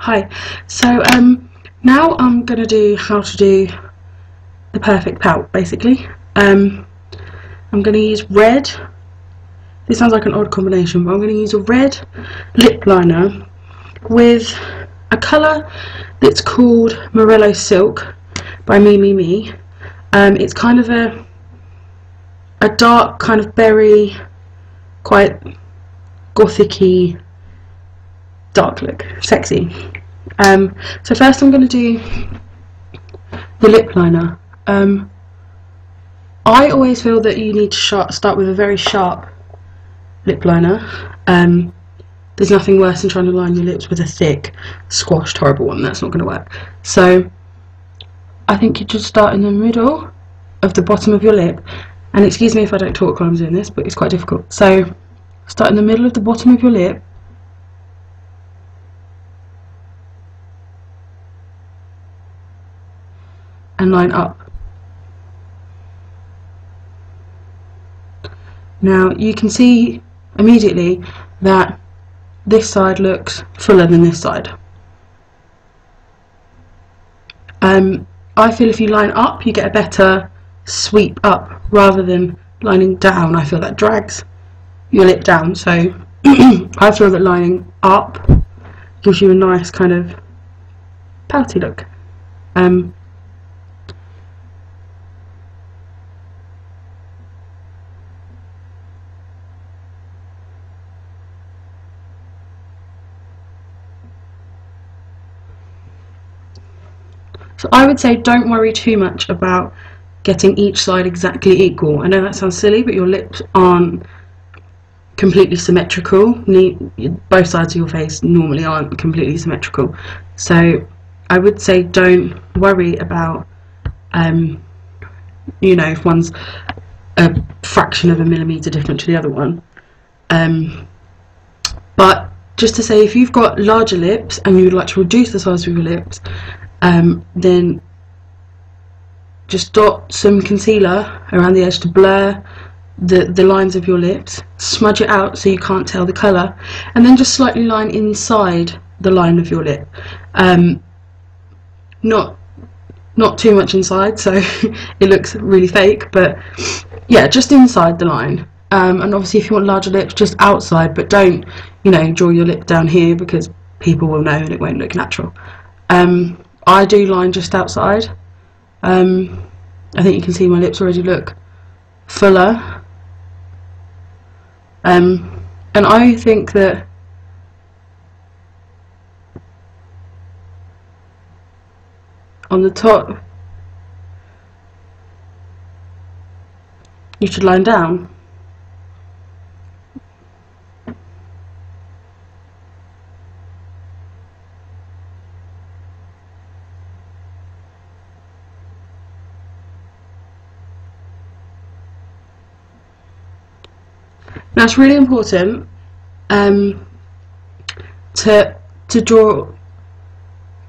Hi. So now I'm going to do how to do the perfect pout, basically. I'm going to use red. This sounds like an odd combination, but I'm going to use a red lip liner with a colour that's called Morello Silk by Me. It's kind of a dark kind of berry, quite gothic-y dark look, sexy. So first I'm going to do the lip liner. I always feel that you need to start with a very sharp lip liner. There's nothing worse than trying to line your lips with a thick, squashed, horrible one. That's not going to work. So I think you should start in the middle of the bottom of your lip. And excuse me if I don't talk while I'm doing this, but it's quite difficult. So start in the middle of the bottom of your lip. And line up. Now you can see immediately that this side looks fuller than this side. I feel if you line up you get a better sweep up rather than lining down. I feel that drags your lip down, so I feel that lining up gives you a nice kind of pouty look. So I would say don't worry too much about getting each side exactly equal. I know that sounds silly, but your lips aren't completely symmetrical. Both sides of your face normally aren't completely symmetrical. So I would say don't worry about, you know, if one's a fraction of a millimetre different to the other one. But just to say, if you've got larger lips and you would like to reduce the size of your lips, then just dot some concealer around the edge to blur the lines of your lips, smudge it out so you can't tell the colour, and then just slightly line inside the line of your lip. Not too much inside so it looks really fake, but yeah, just inside the line. And obviously if you want larger lips, just outside, but don't, you know, draw your lip down here because people will know and it won't look natural. I do line just outside. I think you can see my lips already look fuller. And I think that on the top you should line down. Now it's really important to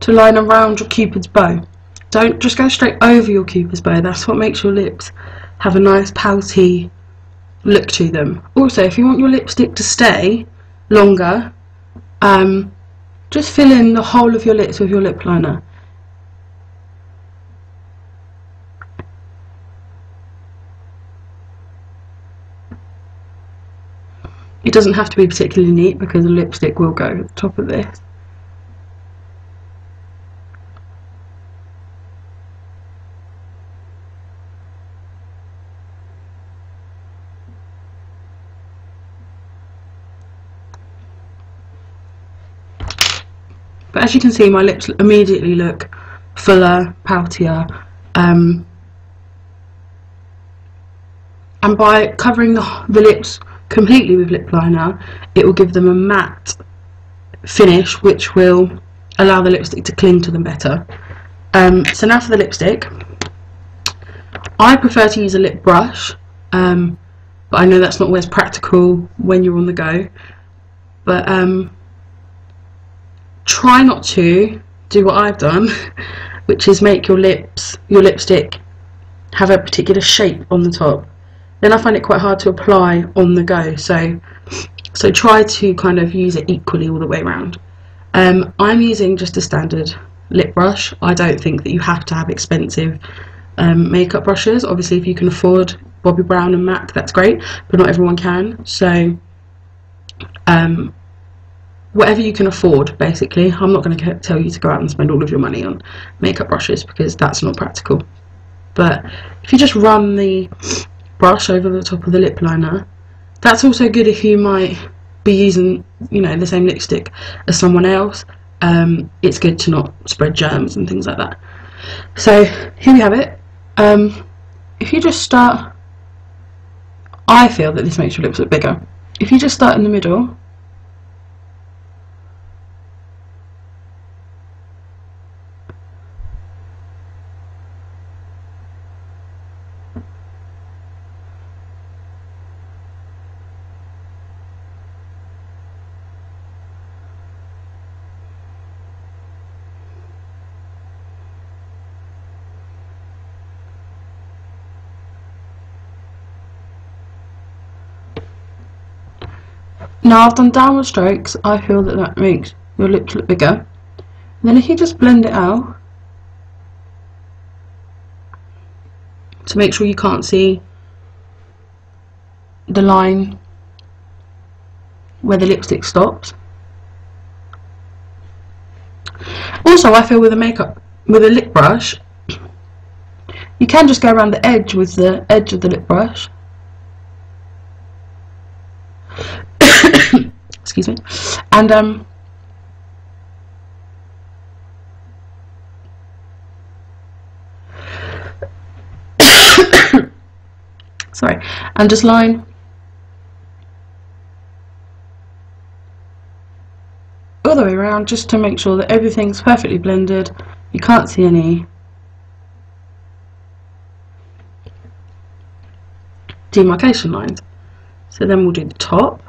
line around your cupid's bow. Don't just go straight over your cupid's bow. That's what makes your lips have a nice pouty look to them. Also, if you want your lipstick to stay longer, just fill in the whole of your lips with your lip liner. It doesn't have to be particularly neat because the lipstick will go at the top of this. But as you can see, my lips immediately look fuller, poutier, and by covering the lips completely with lip liner, it will give them a matte finish which will allow the lipstick to cling to them better. So now for the lipstick. I prefer to use a lip brush, but I know that's not always practical when you're on the go, but try not to do what I've done, which is make your lipstick have a particular shape on the top. Then I find it quite hard to apply on the go, so try to kind of use it equally all the way around. I'm using just a standard lip brush. I don't think that you have to have expensive makeup brushes. Obviously if you can afford Bobbi Brown and MAC, that's great, but not everyone can. So whatever you can afford, basically. I'm not going to tell you to go out and spend all of your money on makeup brushes because that's not practical. But if you just run the brush over the top of the lip liner, that's also good if you might be using, you know, the same lipstick as someone else. It's good to not spread germs and things like that. So here we have it. If you just start, I feel that this makes your lips look bigger. If you just start in the middle, now I've done downward strokes. I feel that that makes your lips look bigger. And then if you just blend it out to make sure you can't see the line where the lipstick stops. Also, I feel with a lip brush, you can just go around the edge with the edge of the lip brush. Excuse me. And sorry, and just line all the way around just to make sure that everything's perfectly blended. You can't see any demarcation lines. So then we'll do the top.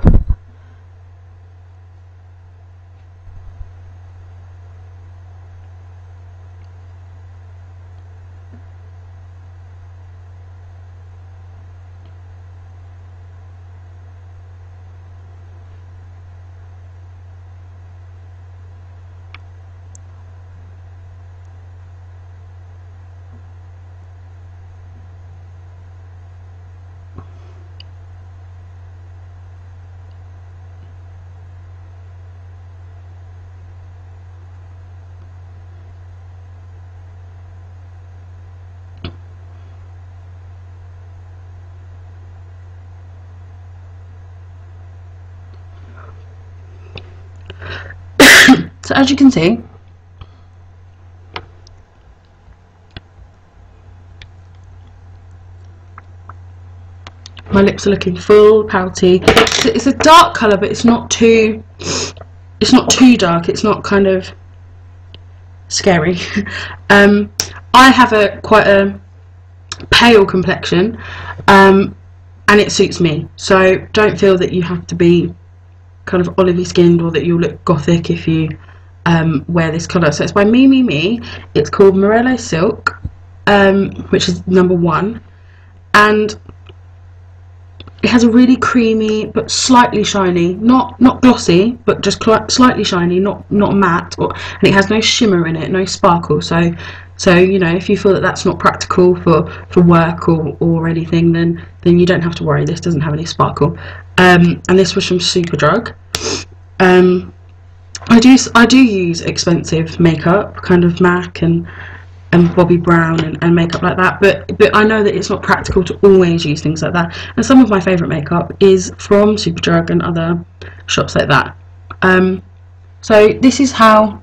So as you can see, my lips are looking full, pouty. It's a dark colour, but it's not too dark. It's not kind of scary. I have quite a pale complexion, and it suits me. So don't feel that you have to be kind of olivey skinned or that you'll look gothic if you wear this colour. So it's by Me. It's called Morello Silk, which is #1, and it has a really creamy but slightly shiny, not glossy, but just slightly shiny, not matte, and it has no shimmer in it, no sparkle. So you know, if you feel that that's not practical for work or anything, then you don't have to worry. This doesn't have any sparkle. And this was from Superdrug. I do use expensive makeup, kind of MAC and Bobbi Brown and makeup like that, but I know that it's not practical to always use things like that. And some of my favourite makeup is from Superdrug and other shops like that. So this is how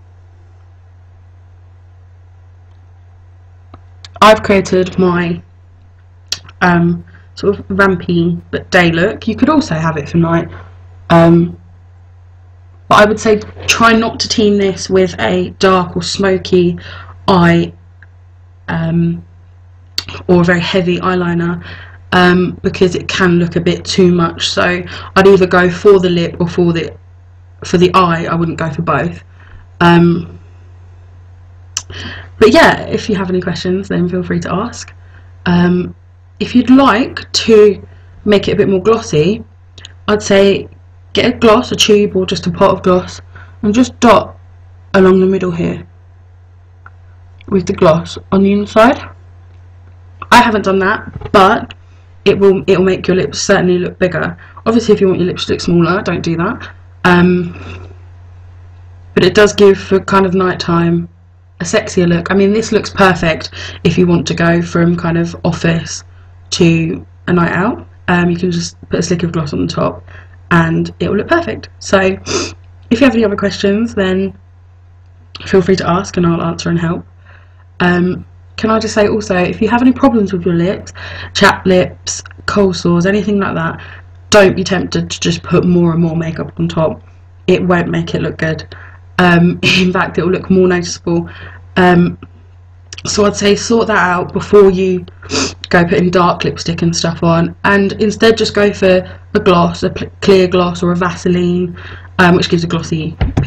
I've created my sort of rampy but day look. You could also have it for night, but I would say try not to team this with a dark or smoky eye or a very heavy eyeliner, because it can look a bit too much. So I'd either go for the lip or for the eye. I wouldn't go for both. But yeah, if you have any questions, then feel free to ask. If you'd like to make it a bit more glossy, I'd say get a gloss, a tube or just a pot of gloss, and just dot along the middle here with the gloss on the inside. I haven't done that, but it will make your lips certainly look bigger. Obviously if you want your lips to look smaller, don't do that, but it does give, for kind of nighttime, a sexier look. I mean, this looks perfect if you want to go from kind of office to a night out. You can just put a slick of gloss on the top and it will look perfect. So if you have any other questions, then feel free to ask and I'll answer and help. Can I just say also, if you have any problems with your lips, chapped lips, cold sores, anything like that, don't be tempted to just put more and more makeup on top. It won't make it look good. In fact, it will look more noticeable. So I'd say sort that out before you go putting dark lipstick and stuff on, and instead just go for a gloss, a clear gloss or a Vaseline, which gives a glossy appearance.